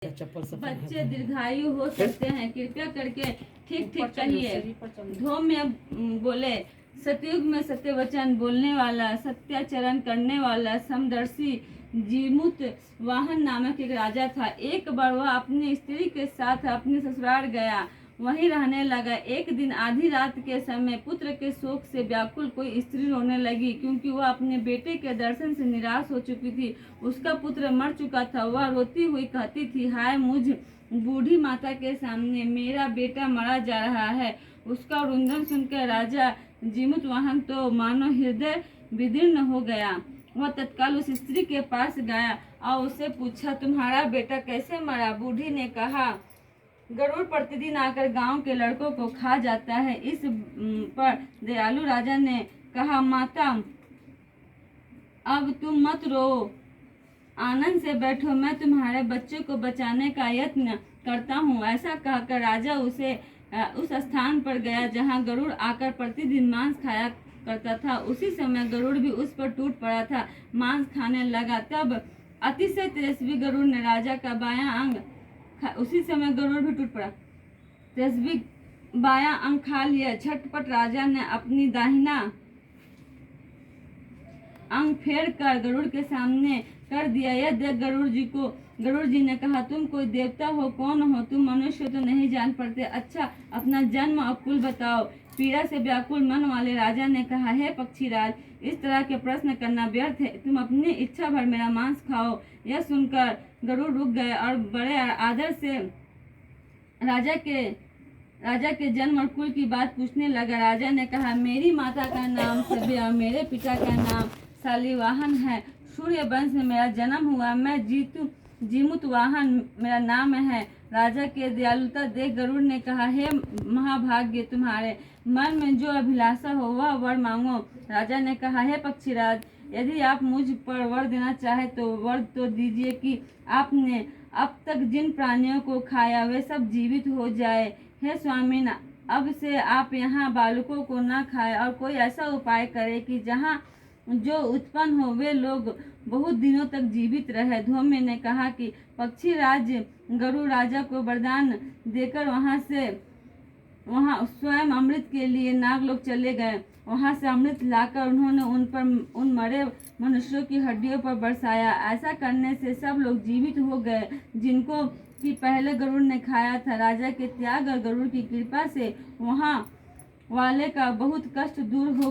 बच्चे दीर्घायु हो सकते हैं, कृपया करके ठीक ठीक कहिए। धौम्य बोले, सतयुग में सत्य वचन बोलने वाला, सत्याचरण करने वाला समदर्शी जीमूत वाहन नामक एक राजा था। एक बार वह अपनी स्त्री के साथ अपने ससुराल गया, वहीं रहने लगा। एक दिन आधी रात के समय पुत्र के शोक से व्याकुल कोई स्त्री रोने लगी, क्योंकि वह अपने बेटे के दर्शन से निराश हो चुकी थी। उसका पुत्र मर चुका था। वह रोती हुई कहती थी, हाय मुझ बूढ़ी माता के सामने, मेरा बेटा मरा जा रहा है। उसका रुंधन सुनकर राजा जीमूत वाहन तो मानो हृदय विदीर्ण हो गया। वह तत्काल उस स्त्री के पास गया और उससे पूछा, तुम्हारा बेटा कैसे मरा? बूढ़ी ने कहा, गरुड़ प्रतिदिन आकर गांव के लड़कों को खा जाता है। इस पर दयालु राजा ने कहा, माता अब तुम मत रो, आनंद से बैठो, मैं तुम्हारे बच्चे को बचाने का यत्न करता हूँ। ऐसा कहकर राजा उस स्थान पर गया जहाँ गरुड़ आकर प्रतिदिन मांस खाया करता था। उसी समय गरुड़ भी उस पर टूट पड़ा था, मांस खाने लगा। तब अतिशय तेजस्वी गरुड़ ने राजा का बायां अंग उसी समय गरुड़ भी टूट पड़ा, तेजस्वी बायां अंग खा लिया। झटपट राजा ने अपनी दाहिना अंग फेर कर गरुड़ के सामने कर दिया। यह देख गरुड़ जी ने कहा, तुम कोई देवता हो? कौन हो तुम? मनुष्य तो नहीं जान पड़ते। अच्छा, अपना जन्म और कुल बताओ। पीड़ा से व्याकुल मन वाले राजा ने कहा, हे पक्षीराज, इस तरह के प्रश्न करना व्यर्थ है, तुम अपनी इच्छा भर मेरा मांस खाओ। यह सुनकर गरुड़ रुक गए और बड़े आदर से राजा के जन्म और कुल की बात पूछने लगा। राजा ने कहा, मेरी माता का नाम सभ्य और मेरे पिता का नाम शालिवाहन है। सूर्य वंश में मेरा जन्म हुआ। मैं जीमूत वाहन मेरा नाम है। राजा के दयालुता देख गरुड़ ने कहा, हे महाभाग्य, तुम्हारे मन में जो अभिलाषा हो वह वर मांगो। राजा ने कहा, हे पक्षीराज, यदि आप मुझ पर वर देना चाहे तो वर तो दीजिए कि आपने अब तक जिन प्राणियों को खाया वे सब जीवित हो जाए। हे स्वामी, अब से आप यहाँ बालकों को न खाए और कोई ऐसा उपाय करे कि जहाँ जो उत्पन्न हो वे लोग बहुत दिनों तक जीवित रहे। धौम्य ने कहा कि पक्षीराज गरुड़ राजा को वरदान देकर वहाँ स्वयं अमृत के लिए नागलोक चले गए। वहाँ से अमृत लाकर उन्होंने उन मरे मनुष्यों की हड्डियों पर बरसाया। ऐसा करने से सब लोग जीवित हो गए जिनको कि पहले गरुड़ ने खाया था। राजा के त्याग और गरुड़ की कृपा से वहाँ वाले का बहुत कष्ट दूर हो